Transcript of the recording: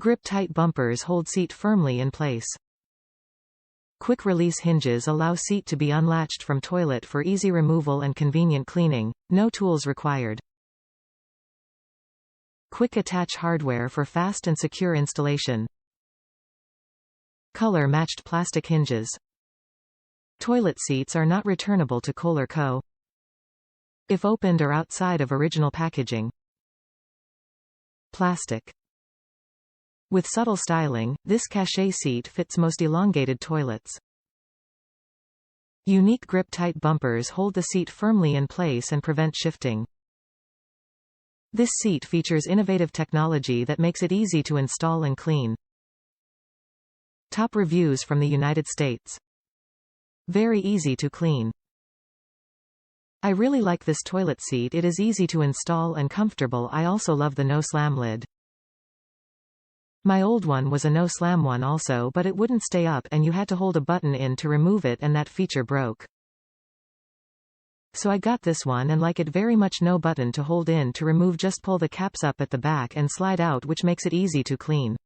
Grip-tight bumpers hold seat firmly in place. Quick-release hinges allow seat to be unlatched from toilet for easy removal and convenient cleaning, no tools required. Quick attach hardware for fast and secure installation. Color-matched plastic hinges. Toilet seats are not returnable to Kohler Co. if opened or outside of original packaging. Plastic. With subtle styling, this Cachet seat fits most elongated toilets. Unique grip-tight bumpers hold the seat firmly in place and prevent shifting. This seat features innovative technology that makes it easy to install and clean. Top reviews from the United States. Very easy to clean. I really like this toilet seat. It is easy to install and comfortable. I also love the no-slam lid. My old one was a no-slam one also, but it wouldn't stay up and you had to hold a button in to remove it, and that feature broke. So I got this one and like it very much. No button to hold in to remove, just pull the caps up at the back and slide out, which makes it easy to clean.